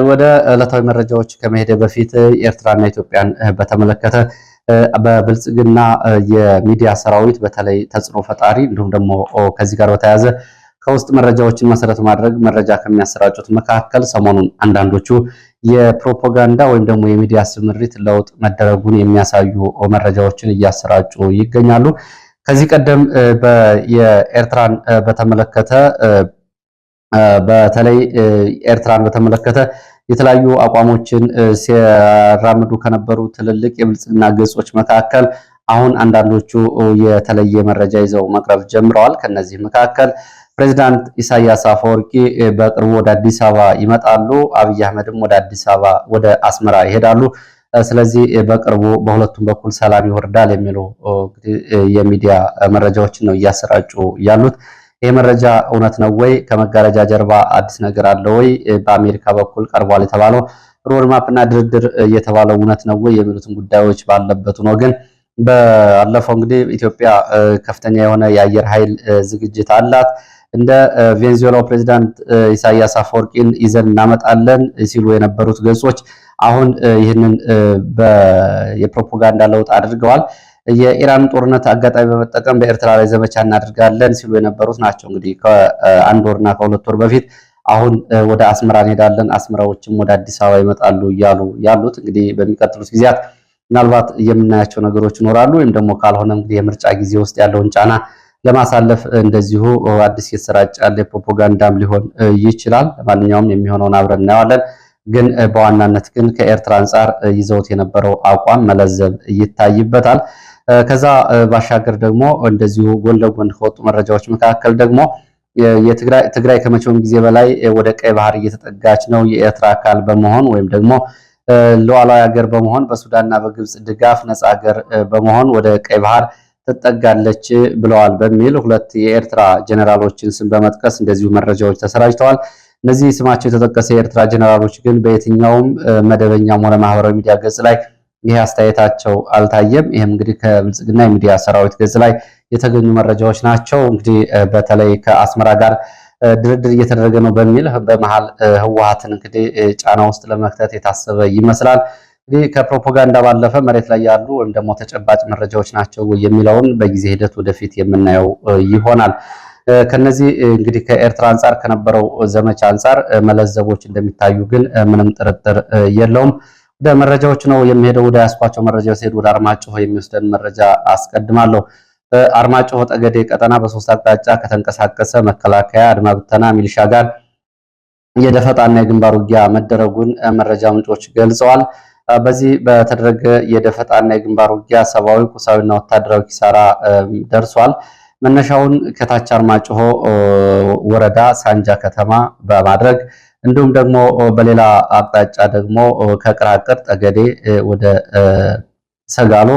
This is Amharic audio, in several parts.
ወደ ዕለታዊ መረጃዎች ከመሄደ በፊት ኤርትራና ኢትዮጵያን በተመለከተ በብልጽግና የሚዲያ ሰራዊት በተለይ ተጽዕኖ ፈጣሪ እንዲሁም ደግሞ ከዚህ ጋር በተያያዘ ከውስጥ መረጃዎችን መሰረት ማድረግ መረጃ ከሚያሰራጩት መካከል ሰሞኑን አንዳንዶቹ የፕሮፓጋንዳ ወይም ደግሞ የሚዲያ ስምሪት ለውጥ መደረጉን የሚያሳዩ መረጃዎችን እያሰራጩ ይገኛሉ። ከዚህ ቀደም የኤርትራን በተመለከተ በተለይ ኤርትራን በተመለከተ የተለያዩ አቋሞችን ሲያራምዱ ከነበሩ ትልልቅ የብልጽግና ገጾች መካከል አሁን አንዳንዶቹ የተለየ መረጃ ይዘው መቅረብ ጀምረዋል። ከነዚህ መካከል ፕሬዚዳንት ኢሳያስ አፈወርቂ በቅርቡ ወደ አዲስ አበባ ይመጣሉ፣ አብይ አህመድም ወደ አዲስ አበባ ወደ አስመራ ይሄዳሉ። ስለዚህ በቅርቡ በሁለቱም በኩል ሰላም ይወርዳል የሚሉ የሚዲያ መረጃዎችን ነው እያሰራጩ ያሉት። ይህ መረጃ እውነት ነው ወይ? ከመጋረጃ ጀርባ አዲስ ነገር አለ ወይ? በአሜሪካ በኩል ቀርቧል የተባለው ሮድማፕ እና ድርድር እየተባለው እውነት ነው ወይ የሚሉትን ጉዳዮች ባለበት ነው። ግን ባለፈው እንግዲህ ኢትዮጵያ ከፍተኛ የሆነ የአየር ኃይል ዝግጅት አላት። እንደ ቬንዙዌላው ፕሬዚዳንት ኢሳያስ አፈወርቂን ይዘን እናመጣለን ሲሉ የነበሩት ገጾች አሁን ይህንን የፕሮፓጋንዳ ለውጥ አድርገዋል። የኢራን ጦርነት አጋጣሚ በመጠቀም በኤርትራ ላይ ዘመቻ እናደርጋለን ሲሉ የነበሩት ናቸው። እንግዲህ ከአንድ ወርና ከሁለት ወር በፊት አሁን ወደ አስመራ እንሄዳለን፣ አስመራዎችም ወደ አዲስ አበባ ይመጣሉ እያሉ ያሉት እንግዲህ በሚቀጥሉት ጊዜያት ምናልባት የምናያቸው ነገሮች ይኖራሉ። ወይም ደግሞ ካልሆነ እንግዲህ የምርጫ ጊዜ ውስጥ ያለውን ጫና ለማሳለፍ እንደዚሁ አዲስ የተሰራጨ ያለ ፕሮፓጋንዳም ሊሆን ይችላል። ለማንኛውም የሚሆነውን አብረን እናየዋለን። ግን በዋናነት ግን ከኤርትራ አንጻር ይዘውት የነበረው አቋም መለዘብ ይታይበታል። ከዛ ባሻገር ደግሞ እንደዚሁ ጎን ለጎን ከወጡ መረጃዎች መካከል ደግሞ ትግራይ ከመቼውም ጊዜ በላይ ወደ ቀይ ባህር እየተጠጋች ነው። የኤርትራ አካል በመሆን ወይም ደግሞ ሉዓላዊ ሀገር በመሆን በሱዳንና በግብፅ ድጋፍ ነፃ ሀገር በመሆን ወደ ቀይ ባህር ትጠጋለች ብለዋል በሚል ሁለት የኤርትራ ጀነራሎችን ስም በመጥቀስ እንደዚሁ መረጃዎች ተሰራጭተዋል። እነዚህ ስማቸው የተጠቀሰ የኤርትራ ጀነራሎች ግን በየትኛውም መደበኛም ሆነ ማህበራዊ ሚዲያ ገጽ ላይ ይህ አስተያየታቸው አልታየም። ይህም እንግዲህ ከብልጽግና የሚዲያ ሰራዊት ገጽ ላይ የተገኙ መረጃዎች ናቸው። እንግዲህ በተለይ ከአስመራ ጋር ድርድር እየተደረገ ነው በሚል በመሃል ህወሓትን እንግዲህ ጫና ውስጥ ለመክተት የታሰበ ይመስላል። እንግዲህ ከፕሮፓጋንዳ ባለፈ መሬት ላይ ያሉ ወይም ደግሞ ተጨባጭ መረጃዎች ናቸው የሚለውን በጊዜ ሂደት ወደፊት የምናየው ይሆናል። ከነዚህ እንግዲህ ከኤርትራ አንጻር ከነበረው ዘመቻ አንጻር መለዘቦች እንደሚታዩ ግን ምንም ጥርጥር የለውም። ወደ መረጃዎች ነው የሚሄደው። ወደ ያስኳቸው መረጃዎች ሲሄድ ወደ አርማጭሆ የሚወስደን መረጃ አስቀድማለሁ። በአርማጭሆ ጠገዴ ቀጠና በሶስት አቅጣጫ ከተንቀሳቀሰ መከላከያ፣ አድማ ብተና፣ ሚሊሻ ጋር የደፈጣና የግንባር ውጊያ መደረጉን መረጃ ምንጮች ገልጸዋል። በዚህ በተደረገ የደፈጣና የግንባር ውጊያ ሰብአዊ፣ ቁሳዊና ወታደራዊ ኪሳራ ደርሷል። መነሻውን ከታች አርማጭሆ ወረዳ ሳንጃ ከተማ በማድረግ እንዲሁም ደግሞ በሌላ አቅጣጫ ደግሞ ከቅራቅር ጠገዴ ወደ ሰጋሎ፣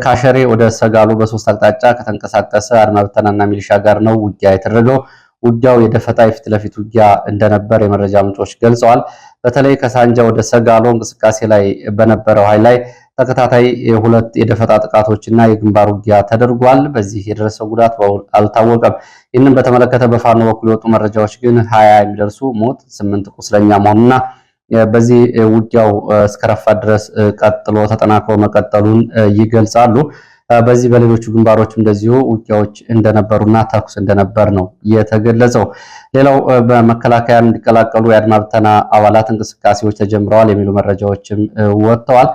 ካሸሬ ወደ ሰጋሎ በሶስት አቅጣጫ ከተንቀሳቀሰ አድማ ብተናና ሚሊሻ ጋር ነው ውጊያ የተደረገው። ውጊያው የደፈጣ የፊት ለፊት ውጊያ እንደነበር የመረጃ ምንጮች ገልጸዋል። በተለይ ከሳንጃ ወደ ሰጋሎ እንቅስቃሴ ላይ በነበረው ኃይል ላይ ተከታታይ ሁለት የደፈጣ ጥቃቶችና የግንባር ውጊያ ተደርጓል። በዚህ የደረሰው ጉዳት አልታወቀም። ይህንን በተመለከተ በፋኖ በኩል የወጡ መረጃዎች ግን 20 የሚደርሱ ሞት፣ 8 ቁስለኛ መሆኑና በዚህ ውጊያው እስከረፋት ድረስ ቀጥሎ ተጠናክሮ መቀጠሉን ይገልጻሉ። በዚህ በሌሎቹ ግንባሮች እንደዚሁ ውጊያዎች እንደነበሩና ተኩስ እንደነበር ነው የተገለጸው። ሌላው በመከላከያን እንዲቀላቀሉ የአድማ ብተና አባላት እንቅስቃሴዎች ተጀምረዋል የሚሉ መረጃዎችም ወጥተዋል።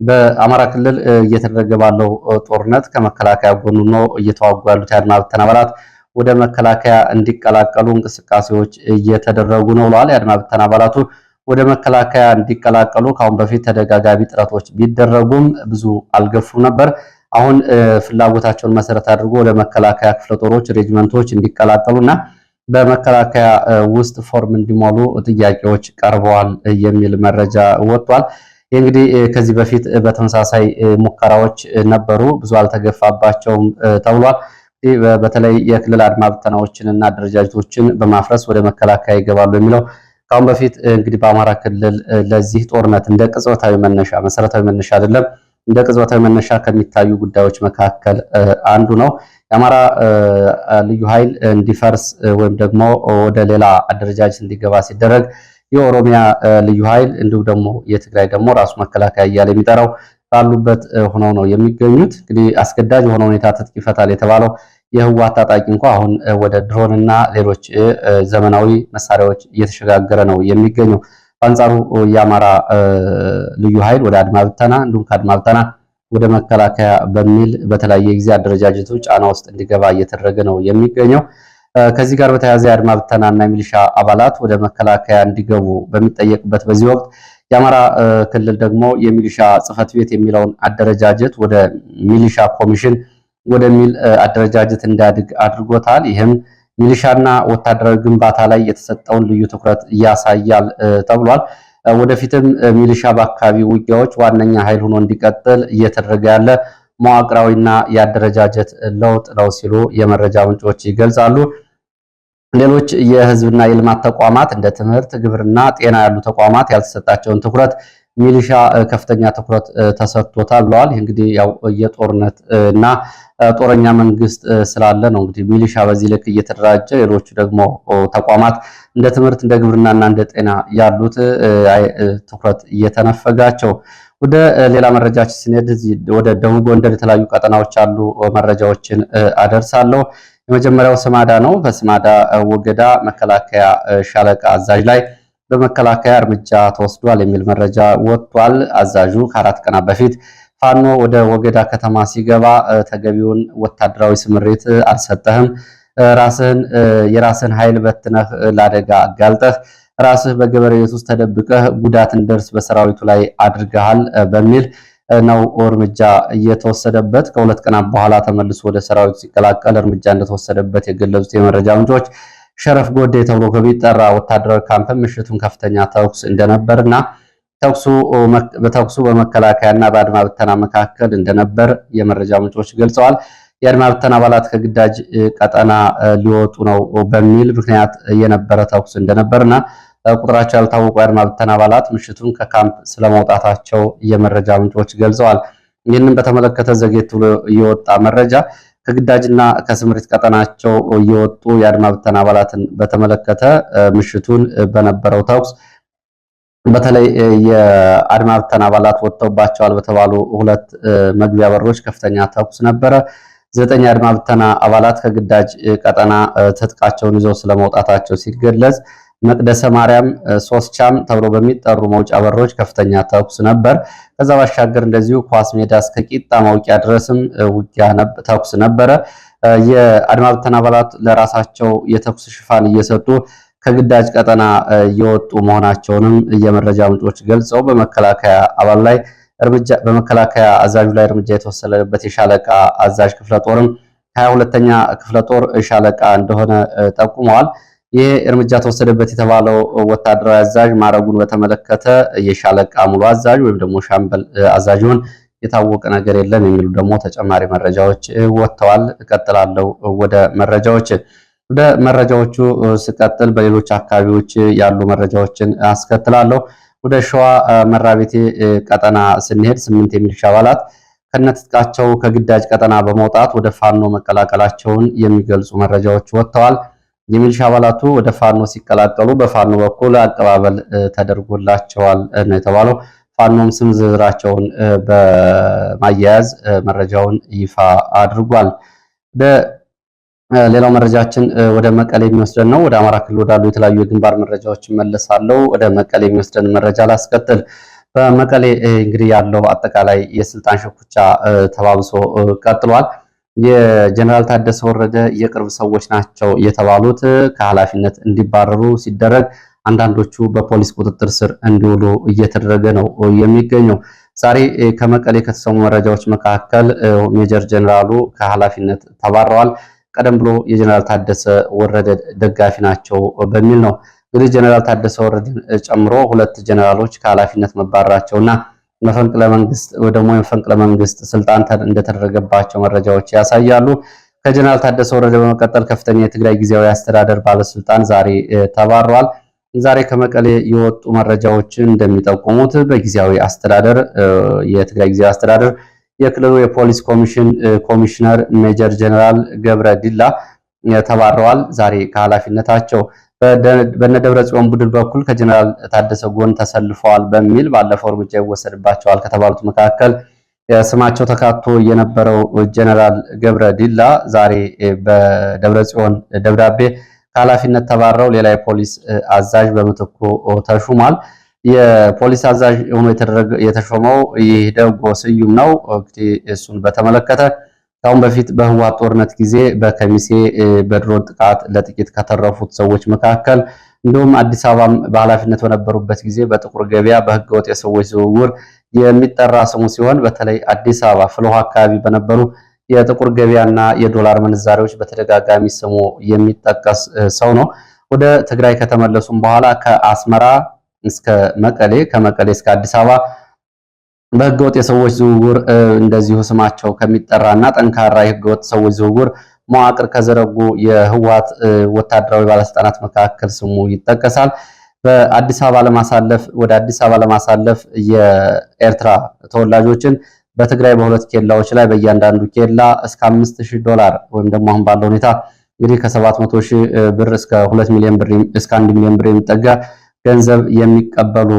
በአማራ ክልል እየተደረገ ባለው ጦርነት ከመከላከያ ጎን ሆነው እየተዋጉ ያሉት የአድማ ብተና አባላት ወደ መከላከያ እንዲቀላቀሉ እንቅስቃሴዎች እየተደረጉ ነው ብለዋል። የአድማ ብተና አባላቱ ወደ መከላከያ እንዲቀላቀሉ ከአሁን በፊት ተደጋጋሚ ጥረቶች ቢደረጉም ብዙ አልገፉም ነበር። አሁን ፍላጎታቸውን መሰረት አድርጎ ወደ መከላከያ ክፍለ ጦሮች፣ ሬጅመንቶች እንዲቀላቀሉና በመከላከያ ውስጥ ፎርም እንዲሞሉ ጥያቄዎች ቀርበዋል የሚል መረጃ ወጥቷል። ይህ እንግዲህ ከዚህ በፊት በተመሳሳይ ሙከራዎች ነበሩ፣ ብዙ አልተገፋባቸውም ተብሏል። በተለይ የክልል አድማ ብተናዎችን እና አደረጃጀቶችን በማፍረስ ወደ መከላከያ ይገባሉ የሚለው ከአሁን በፊት እንግዲህ በአማራ ክልል ለዚህ ጦርነት እንደ ቅጽበታዊ መነሻ መሰረታዊ መነሻ አይደለም እንደ ቅጽበታዊ መነሻ ከሚታዩ ጉዳዮች መካከል አንዱ ነው። የአማራ ልዩ ኃይል እንዲፈርስ ወይም ደግሞ ወደ ሌላ አደረጃጀት እንዲገባ ሲደረግ የኦሮሚያ ልዩ ኃይል እንዲሁም ደግሞ የትግራይ ደግሞ ራሱ መከላከያ እያለ የሚጠራው ባሉበት ሆነው ነው የሚገኙት። እንግዲህ አስገዳጅ የሆነ ሁኔታ ትጥቅ ይፈታል የተባለው የህወሓት ታጣቂ እንኳ አሁን ወደ ድሮንና ሌሎች ዘመናዊ መሳሪያዎች እየተሸጋገረ ነው የሚገኘው። በአንጻሩ የአማራ ልዩ ኃይል ወደ አድማ ብተና እንዲሁም ከአድማ ብተና ወደ መከላከያ በሚል በተለያየ ጊዜ አደረጃጀቱ ጫና ውስጥ እንዲገባ እየተደረገ ነው የሚገኘው። ከዚህ ጋር በተያያዘ የአድማ ብተናና የሚሊሻ አባላት ወደ መከላከያ እንዲገቡ በሚጠየቅበት በዚህ ወቅት የአማራ ክልል ደግሞ የሚሊሻ ጽሕፈት ቤት የሚለውን አደረጃጀት ወደ ሚሊሻ ኮሚሽን ወደሚል አደረጃጀት እንዲያድግ አድርጎታል። ይህም ሚሊሻና ወታደራዊ ግንባታ ላይ የተሰጠውን ልዩ ትኩረት ያሳያል ተብሏል። ወደፊትም ሚሊሻ በአካባቢ ውጊያዎች ዋነኛ ኃይል ሆኖ እንዲቀጥል እየተደረገ ያለ መዋቅራዊና የአደረጃጀት ለውጥ ነው ሲሉ የመረጃ ምንጮች ይገልጻሉ። ሌሎች የህዝብና የልማት ተቋማት እንደ ትምህርት፣ ግብርና፣ ጤና ያሉ ተቋማት ያልተሰጣቸውን ትኩረት ሚሊሻ ከፍተኛ ትኩረት ተሰጥቶታል ብለዋል። ይህ እንግዲህ ያው የጦርነት እና ጦረኛ መንግስት ስላለ ነው እንግዲህ ሚሊሻ በዚህ ልክ እየተደራጀ፣ ሌሎቹ ደግሞ ተቋማት እንደ ትምህርት፣ እንደ ግብርናና እንደ ጤና ያሉት ትኩረት እየተነፈጋቸው። ወደ ሌላ መረጃችን ስንሄድ ወደ ደቡብ ጎንደር የተለያዩ ቀጠናዎች ያሉ መረጃዎችን አደርሳለሁ። የመጀመሪያው ስማዳ ነው። በስማዳ ወገዳ መከላከያ ሻለቃ አዛዥ ላይ በመከላከያ እርምጃ ተወስዷል የሚል መረጃ ወጥቷል። አዛዡ ከ4 ቀናት በፊት ፋኖ ወደ ወገዳ ከተማ ሲገባ ተገቢውን ወታደራዊ ስምሪት አልሰጠህም፣ የራስህን ኃይል በትነህ ለአደጋ አጋልጠህ ራስህ በገበሬ ቤት ውስጥ ተደብቀህ ጉዳት እንደርስ በሰራዊቱ ላይ አድርገሃል በሚል ነው እርምጃ እየተወሰደበት። ከ2 ቀናት በኋላ ተመልሶ ወደ ሰራዊቱ ሲቀላቀል እርምጃ እንደተወሰደበት የገለጹት የመረጃ ምንጮች ሸረፍ ጎዴ ተብሎ በሚጠራ ወታደራዊ ካምፕ ምሽቱን ከፍተኛ ተኩስ እንደነበርና በተኩሱ በመከላከያና በአድማ ብተና መካከል እንደነበር የመረጃ ምንጮች ገልጸዋል። የአድማ ብተና አባላት ከግዳጅ ቀጠና ሊወጡ ነው በሚል ምክንያት የነበረ ተኩስ እንደነበርና ቁጥራቸው ያልታወቁ የአድማ ብተና አባላት ምሽቱን ከካምፕ ስለመውጣታቸው የመረጃ ምንጮች ገልጸዋል። ይህንን በተመለከተ ዘግየት ብሎ የወጣ መረጃ ከግዳጅና ከስምሪት ቀጠናቸው እየወጡ የአድማ ብተና አባላትን በተመለከተ ምሽቱን በነበረው ተኩስ በተለይ የአድማ ብተና አባላት ወጥተውባቸዋል በተባሉ 2 መግቢያ በሮች ከፍተኛ ተኩስ ነበረ። 9 የአድማ ብተና አባላት ከግዳጅ ቀጠና ትጥቃቸውን ይዘው ስለመውጣታቸው ሲገለጽ፣ መቅደሰ ማርያም፣ 3 ቻም ተብሎ በሚጠሩ መውጫ በሮች ከፍተኛ ተኩስ ነበር። ከዛ ባሻገር እንደዚሁ ኳስ ሜዳ እስከ ቂጣ ማውቂያ ድረስም ውጊያ ተኩስ ነበረ። የአድማ ብተና አባላት ለራሳቸው የተኩስ ሽፋን እየሰጡ ከግዳጅ ቀጠና እየወጡ መሆናቸውንም የመረጃ ምንጮች ገልጸው በመከላከያ አባል ላይ በመከላከያ አዛዡ ላይ እርምጃ የተወሰደበት የሻለቃ አዛዥ ክፍለ ጦርም 22ኛ ክፍለ ጦር ሻለቃ እንደሆነ ጠቁመዋል። ይህ እርምጃ ተወሰደበት የተባለው ወታደራዊ አዛዥ ማረጉን በተመለከተ የሻለቃ ሙሉ አዛዥ ወይም ደግሞ ሻምበል አዛዡን የታወቀ ነገር የለም የሚሉ ደግሞ ተጨማሪ መረጃዎች ወጥተዋል። እቀጥላለሁ ወደ መረጃዎቹ ስቀጥል በሌሎች አካባቢዎች ያሉ መረጃዎችን አስከትላለሁ። ወደ ሸዋ መራቤቴ ቀጠና ስንሄድ 8 የሚሊሻ አባላት ከነትጥቃቸው ከግዳጅ ቀጠና በመውጣት ወደ ፋኖ መቀላቀላቸውን የሚገልጹ መረጃዎች ወጥተዋል። የሚሊሻ አባላቱ ወደ ፋኖ ሲቀላቀሉ በፋኖ በኩል አቀባበል ተደርጎላቸዋል ነው የተባለው። ፋኖም ስም ዝርዝራቸውን በማያያዝ መረጃውን ይፋ አድርጓል። ሌላው መረጃችን ወደ መቀሌ የሚወስደን ነው። ወደ አማራ ክልል ወዳሉ የተለያዩ የግንባር መረጃዎች መለሳለሁ። ወደ መቀሌ የሚወስደን መረጃ ላስከትል። በመቀሌ እንግዲህ ያለው አጠቃላይ የስልጣን ሽኩቻ ተባብሶ ቀጥሏል። የጀነራል ታደሰ ወረደ የቅርብ ሰዎች ናቸው የተባሉት ከኃላፊነት እንዲባረሩ ሲደረግ፣ አንዳንዶቹ በፖሊስ ቁጥጥር ስር እንዲውሉ እየተደረገ ነው የሚገኘው። ዛሬ ከመቀሌ ከተሰሙ መረጃዎች መካከል ሜጀር ጀነራሉ ከኃላፊነት ተባረዋል። ቀደም ብሎ የጀነራል ታደሰ ወረደ ደጋፊ ናቸው በሚል ነው እንግዲህ ጀነራል ታደሰ ወረደን ጨምሮ 2 ጀነራሎች ከኃላፊነት መባረራቸውና መፈንቅለ መንግስት ስልጣን እንደተደረገባቸው መረጃዎች ያሳያሉ። ከጀነራል ታደሰ ወረደ በመቀጠል ከፍተኛ የትግራይ ጊዜያዊ አስተዳደር ባለስልጣን ዛሬ ተባረዋል። ዛሬ ከመቀሌ የወጡ መረጃዎችን እንደሚጠቁሙት በጊዜያዊ አስተዳደር የትግራይ ጊዜያዊ አስተዳደር የክልሉ የፖሊስ ኮሚሽን ኮሚሽነር ሜጀር ጀነራል ገብረ ዲላ ተባረዋል ዛሬ ከኃላፊነታቸው። በነደብረ ጽዮን ቡድን በኩል ከጀነራል ታደሰ ጎን ተሰልፈዋል በሚል ባለፈው እርምጃ ይወሰድባቸዋል ከተባሉት መካከል ስማቸው ተካቶ የነበረው ጀነራል ገብረ ዲላ ዛሬ በደብረ ጽዮን ደብዳቤ ከኃላፊነት ተባረው ሌላ የፖሊስ አዛዥ በምትኩ ተሹሟል። የፖሊስ አዛዥ ሆኖ የተሾመው ይህ ደጎ ስዩም ነው። እንግዲህ እሱን በተመለከተ ከአሁን በፊት በህወሓት ጦርነት ጊዜ በከሚሴ በድሮን ጥቃት ለጥቂት ከተረፉት ሰዎች መካከል እንዲሁም አዲስ አበባም በኃላፊነት በነበሩበት ጊዜ በጥቁር ገበያ በህገወጥ የሰዎች ዝውውር የሚጠራ ስሙ ሲሆን በተለይ አዲስ አበባ ፍልውሃ አካባቢ በነበሩ የጥቁር ገበያና የዶላር ምንዛሬዎች በተደጋጋሚ ስሙ የሚጠቀስ ሰው ነው። ወደ ትግራይ ከተመለሱም በኋላ ከአስመራ እስከ መቀሌ ከመቀሌ እስከ አዲስ አበባ በህገወጥ የሰዎች ዝውውር እንደዚሁ ስማቸው ከሚጠራና ጠንካራ የህገወጥ ሰዎች ዝውውር መዋቅር ከዘረጉ የህወሓት ወታደራዊ ባለስልጣናት መካከል ስሙ ይጠቀሳል። በአዲስ አበባ ለማሳለፍ የኤርትራ ተወላጆችን በትግራይ በሁለት ኬላዎች ላይ በእያንዳንዱ ኬላ እስከ $5000 ወይም ደግሞ አሁን ባለው ሁኔታ እንግዲህ ከ700,000 ብር እስከ 2 ሚሊዮን ብር እስከ 1 ሚሊዮን ብር የሚጠጋ ገንዘብ የሚቀበሉ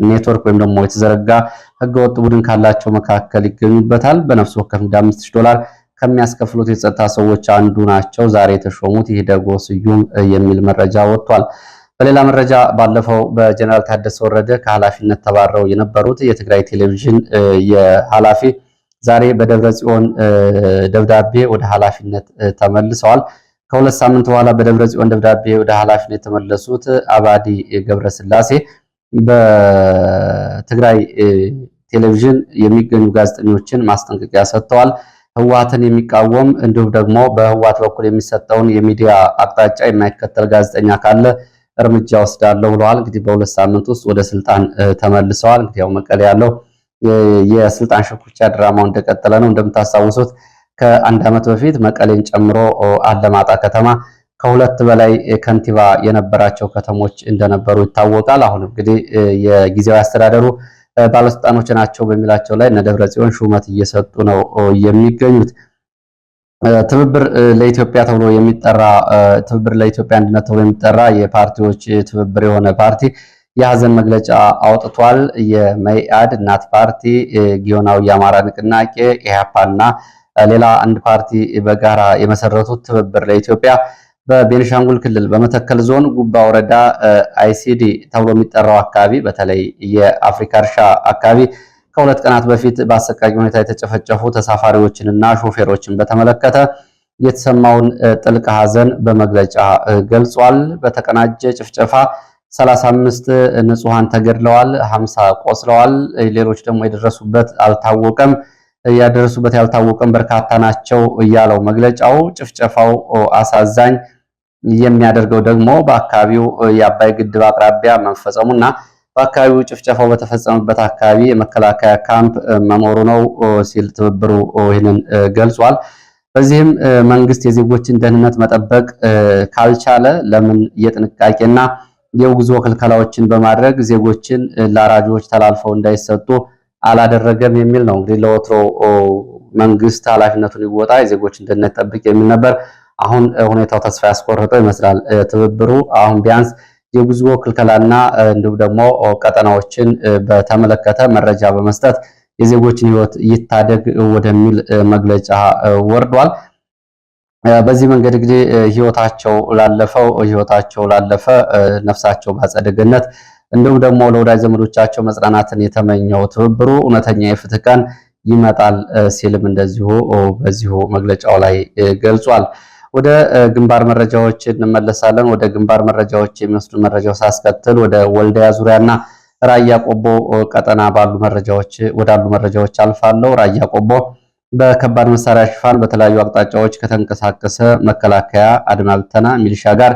ኔትወርክ ወይም ደግሞ የተዘረጋ ህገወጥ ቡድን ካላቸው መካከል ይገኙበታል። በነፍስ ወከፍ $5,000 ከሚያስከፍሉት የጸጥታ ሰዎች አንዱ ናቸው ዛሬ የተሾሙት። ይህ ደጎ ስዩም የሚል መረጃ ወጥቷል። በሌላ መረጃ ባለፈው በጀነራል ታደሰ ወረደ ከኃላፊነት ተባረው የነበሩት የትግራይ ቴሌቪዥን የኃላፊ ዛሬ በደብረ ጽዮን ደብዳቤ ወደ ኃላፊነት ተመልሰዋል። ከሁለት ሳምንት በኋላ በደብረ ጽዮን ደብዳቤ ወደ ኃላፊነት የተመለሱት አባዲ ገብረስላሴ በትግራይ ቴሌቪዥን የሚገኙ ጋዜጠኞችን ማስጠንቀቂያ ሰጥተዋል። ህወሓትን የሚቃወም እንዲሁም ደግሞ በህወሓት በኩል የሚሰጠውን የሚዲያ አቅጣጫ የማይከተል ጋዜጠኛ ካለ እርምጃ ወስዳለሁ ብለዋል። እንግዲህ በሁለት ሳምንት ውስጥ ወደ ስልጣን ተመልሰዋል። እንግዲህ ያው መቀሌ ያለው የስልጣን ሽኩቻ ድራማው እንደቀጠለ ነው። እንደምታስታውሱት ከአንድ ዓመት በፊት መቀሌን ጨምሮ አለማጣ ከተማ ከሁለት በላይ ከንቲባ የነበራቸው ከተሞች እንደነበሩ ይታወቃል። አሁን እንግዲህ የጊዜያዊ አስተዳደሩ ባለስልጣኖች ናቸው በሚላቸው ላይ ደብረ ጽዮን ሹመት እየሰጡ ነው የሚገኙት። ትብብር ለኢትዮጵያ ተብሎ የሚጠራ ትብብር ለኢትዮጵያ አንድነት ተብሎ የሚጠራ የፓርቲዎች ትብብር የሆነ ፓርቲ የሀዘን መግለጫ አውጥቷል። የመኢአድ እናት ፓርቲ፣ ጊዮናዊ የአማራ ንቅናቄ፣ ኢህአፓና ሌላ አንድ ፓርቲ በጋራ የመሰረቱት ትብብር ለኢትዮጵያ በቤኒሻንጉል ክልል በመተከል ዞን ጉባ ወረዳ አይሲዲ ተብሎ የሚጠራው አካባቢ በተለይ የአፍሪካ እርሻ አካባቢ ከሁለት ቀናት በፊት በአሰቃቂ ሁኔታ የተጨፈጨፉ ተሳፋሪዎችንና ሾፌሮችን በተመለከተ የተሰማውን ጥልቅ ሐዘን በመግለጫ ገልጿል። በተቀናጀ ጭፍጨፋ 35 ንጹሃን ተገድለዋል፣ 50 ቆስለዋል፣ ሌሎች ደግሞ የደረሱበት ያልታወቀም በርካታ ናቸው ያለው መግለጫው ጭፍጨፋው አሳዛኝ የሚያደርገው ደግሞ በአካባቢው የአባይ ግድብ አቅራቢያ መፈጸሙና በአካባቢው ጭፍጨፋው በተፈጸመበት አካባቢ የመከላከያ ካምፕ መኖሩ ነው ሲል ትብብሩ ይህንን ገልጿል። በዚህም መንግስት የዜጎችን ደህንነት መጠበቅ ካልቻለ ለምን የጥንቃቄና የጉዞ ክልከላዎችን በማድረግ ዜጎችን ለአራጆች ተላልፈው እንዳይሰጡ አላደረገም የሚል ነው። እንግዲህ ለወትሮ መንግስት ኃላፊነቱን ይወጣ የዜጎችን ደህንነት ጠብቅ የሚል ነበር። አሁን ሁኔታው ተስፋ ያስቆረጠው ይመስላል። ትብብሩ አሁን ቢያንስ የጉዞ ክልከላና እንዲሁም ደግሞ ቀጠናዎችን በተመለከተ መረጃ በመስጠት የዜጎችን ሕይወት ይታደግ ወደሚል መግለጫ ወርዷል። በዚህ መንገድ እንግዲህ ሕይወታቸው ላለፈ ነፍሳቸው በአጸደ ገነት እንዲሁም ደግሞ ለወዳጅ ዘመዶቻቸው መጽናናትን የተመኘው ትብብሩ እውነተኛ የፍትህ ቀን ይመጣል ሲልም እንደዚሁ በዚሁ መግለጫው ላይ ገልጿል። ወደ ግንባር መረጃዎች እንመለሳለን። ወደ ግንባር መረጃዎች የሚወስዱ መረጃው ሳስከትል ወደ ወልዲያ ዙሪያና ራያ ቆቦ ቀጠና ወዳሉ መረጃዎች አልፋለሁ። ራያ ቆቦ በከባድ መሳሪያ ሽፋን በተለያዩ አቅጣጫዎች ከተንቀሳቀሰ መከላከያ፣ አድማ ብተና፣ ሚሊሻ ጋር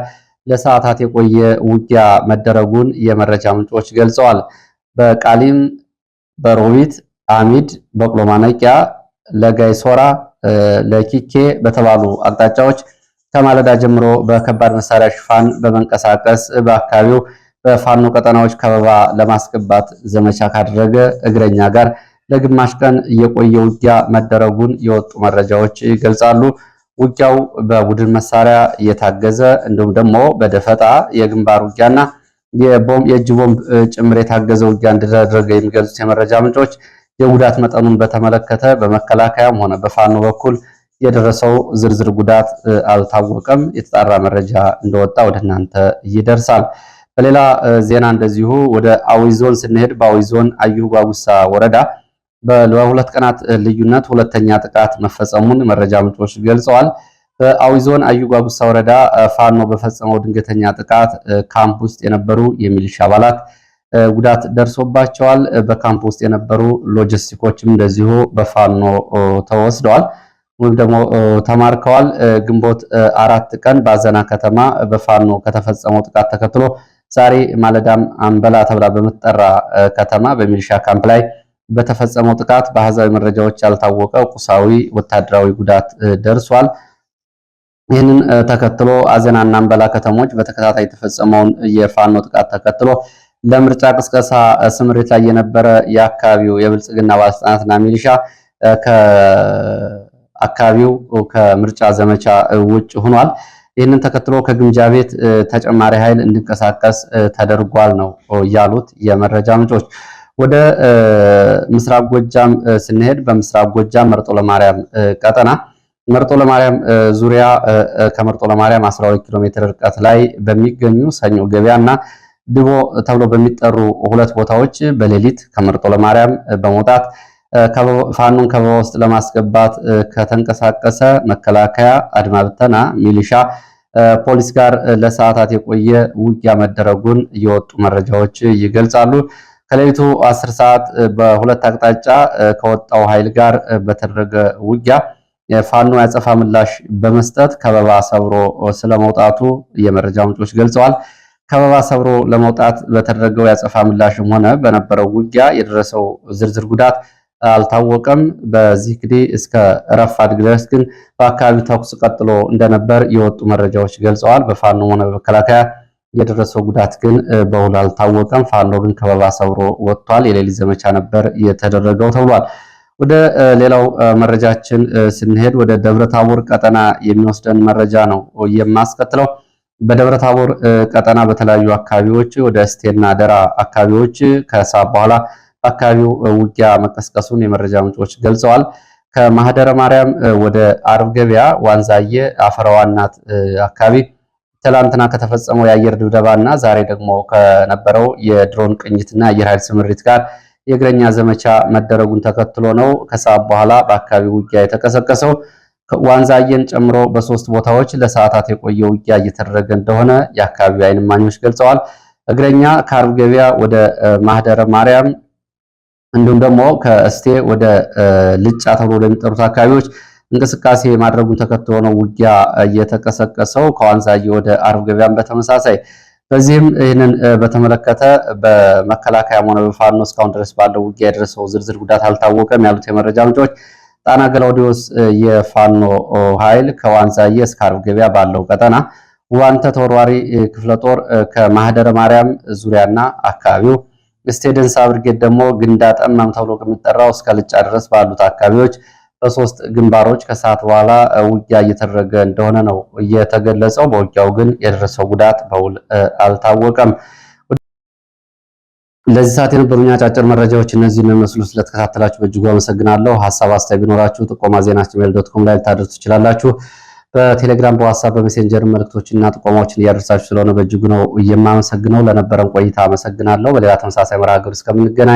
ለሰዓታት የቆየ ውጊያ መደረጉን የመረጃ ምንጮች ገልጸዋል። በቃሊም፣ በሮቢት፣ አሚድ፣ በቅሎ ማነቂያ፣ ለጋይሶራ፣ ለኪኬ በተባሉ አቅጣጫዎች ከማለዳ ጀምሮ በከባድ መሳሪያ ሽፋን በመንቀሳቀስ በአካባቢው በፋኖ ቀጠናዎች ከበባ ለማስገባት ዘመቻ ካደረገ እግረኛ ጋር ለግማሽ ቀን የቆየ ውጊያ መደረጉን የወጡ መረጃዎች ይገልጻሉ። ውጊያው በቡድን መሳሪያ እየታገዘ እንዲሁም ደግሞ በደፈጣ የግንባር ውጊያና የእጅ ቦምብ ጭምር የታገዘ ውጊያ እንደተደረገ የሚገልጹት የመረጃ ምንጮች የጉዳት መጠኑን በተመለከተ በመከላከያም ሆነ በፋኖ በኩል የደረሰው ዝርዝር ጉዳት አልታወቀም። የተጣራ መረጃ እንደወጣ ወደ እናንተ ይደርሳል። በሌላ ዜና እንደዚሁ ወደ አዊ ዞን ስንሄድ በአዊ ዞን አዩ ጓጉሳ ወረዳ በሁለት ቀናት ልዩነት ሁለተኛ ጥቃት መፈጸሙን መረጃ ምንጮች ገልጸዋል። በአዊ ዞን አዩ ጓጉሳ ወረዳ ፋኖ በፈጸመው ድንገተኛ ጥቃት ካምፕ ውስጥ የነበሩ የሚሊሻ አባላት ጉዳት ደርሶባቸዋል። በካምፕ ውስጥ የነበሩ ሎጂስቲኮችም እንደዚሁ በፋኖ ተወስደዋል ወይም ደግሞ ተማርከዋል። ግንቦት 4 ቀን በአዘና ከተማ በፋኖ ከተፈጸመው ጥቃት ተከትሎ ዛሬ ማለዳም አንበላ ተብላ በምትጠራ ከተማ በሚሊሻ ካምፕ ላይ በተፈጸመው ጥቃት በአሃዛዊ መረጃዎች ያልታወቀ ቁሳዊ ወታደራዊ ጉዳት ደርሷል። ይህንን ተከትሎ አዘናና አንበላ ከተሞች በተከታታይ የተፈጸመውን የፋኖ ጥቃት ተከትሎ ለምርጫ ቅስቀሳ ስምሪት ላይ የነበረ የአካባቢው የብልጽግና ባለስልጣናትና ሚሊሻ ከአካባቢው ከምርጫ ዘመቻ ውጭ ሆኗል። ይህንን ተከትሎ ከግምጃ ቤት ተጨማሪ ኃይል እንዲንቀሳቀስ ተደርጓል ነው ያሉት የመረጃ ምንጮች። ወደ ምስራቅ ጎጃም ስንሄድ በምስራቅ ጎጃም መርጦ ለማርያም ቀጠና መርጦ ለማርያም ዙሪያ ከመርጦ ለማርያም 12 ኪሎ ሜትር ርቀት ላይ በሚገኙ ሰኞ ገበያና ድቦ ተብሎ በሚጠሩ ሁለት ቦታዎች በሌሊት ከመርጦ ለማርያም በመውጣት ፋኖን ከበባ ውስጥ ለማስገባት ከተንቀሳቀሰ መከላከያ፣ አድማ ብተና፣ ሚሊሻ፣ ፖሊስ ጋር ለሰዓታት የቆየ ውጊያ መደረጉን የወጡ መረጃዎች ይገልጻሉ። ከሌሊቱ 10 ሰዓት በሁለት አቅጣጫ ከወጣው ኃይል ጋር በተደረገ ውጊያ ፋኖ ያጸፋ ምላሽ በመስጠት ከበባ ሰብሮ ስለመውጣቱ የመረጃ ምንጮች ገልጸዋል። ከበባ ሰብሮ ለመውጣት በተደረገው ያጸፋ ምላሽም ሆነ በነበረው ውጊያ የደረሰው ዝርዝር ጉዳት አልታወቀም። በዚህ እንግዲህ እስከ ረፋድ ድረስ ግን በአካባቢው ተኩስ ቀጥሎ እንደነበር የወጡ መረጃዎች ገልጸዋል። በፋኖ ሆነ በመከላከያ የደረሰው ጉዳት ግን በውል አልታወቀም። ፋኖ ግን ከበባ ሰብሮ ወጥቷል። የሌሊት ዘመቻ ነበር የተደረገው ተብሏል። ወደ ሌላው መረጃችን ስንሄድ ወደ ደብረታቦር ቀጠና የሚወስደን መረጃ ነው የማስከትለው። በደብረታቦር ቀጠና በተለያዩ አካባቢዎች ወደ እስቴና ደራ አካባቢዎች ከሰዓት በኋላ በአካባቢው ውጊያ መቀስቀሱን የመረጃ ምንጮች ገልጸዋል። ከማህደረ ማርያም ወደ አርብ ገበያ ዋንዛየ አፈራዋናት አካባቢ ትላንትና ከተፈጸመው የአየር ድብደባና ዛሬ ደግሞ ከነበረው የድሮን ቅኝትና የአየር ኃይል ስምሪት ጋር የእግረኛ ዘመቻ መደረጉን ተከትሎ ነው ከሰዓት በኋላ በአካባቢው ውጊያ የተቀሰቀሰው። ዋንዛየን ጨምሮ በሶስት ቦታዎች ለሰዓታት የቆየ ውጊያ እየተደረገ እንደሆነ የአካባቢው ዓይን እማኞች ገልጸዋል። እግረኛ ከአርብ ገበያ ወደ ማህደረ ማርያም እንዲሁም ደግሞ ከእስቴ ወደ ልጫ ተብሎ ወደሚጠሩት አካባቢዎች እንቅስቃሴ ማድረጉን ተከትሎ ነው ውጊያ እየተቀሰቀሰው። ከዋንዛየ ወደ አርብ ገበያም በተመሳሳይ። በዚህም ይህንን በተመለከተ በመከላከያም ሆነ በፋኖ እስካሁን ድረስ ባለው ውጊያ የደረሰው ዝርዝር ጉዳት አልታወቀም ያሉት የመረጃ ምንጮች ጣና ገላውዲዮስ የፋኖ ኃይል ከዋንዛየ እስከ አርብ ገበያ ባለው ቀጠና ዋንተ ተወርዋሪ ክፍለ ጦር ከማህደረ ማርያም ዙሪያና አካባቢው ስቴደንሳ ብርጌድ ደግሞ ግንዳ ጠማም ተብሎ ከሚጠራው እስከ ልጫ ድረስ ባሉት አካባቢዎች በሶስት ግንባሮች ከሰዓት በኋላ ውጊያ እየተደረገ እንደሆነ ነው እየተገለጸው። በውጊያው ግን የደረሰው ጉዳት በውል አልታወቀም። ለዚህ ሰዓት የነበሩኝ አጫጭር መረጃዎች እነዚህ የሚመስሉ። ስለተከታተላችሁ በእጅጉ አመሰግናለሁ። ሀሳብ አስተያየት ቢኖራችሁ ጥቆማ ዜና@gmail.com ላይ ልታደርሱ ትችላላችሁ። በቴሌግራም በዋትስአፕ በሜሴንጀር መልእክቶችና ጥቆማዎችን እያደረሳችሁ ስለሆነ በእጅጉ ነው የማመሰግነው። ለነበረን ቆይታ አመሰግናለሁ። በሌላ ተመሳሳይ መርሃ ግብር እስከምንገናኝ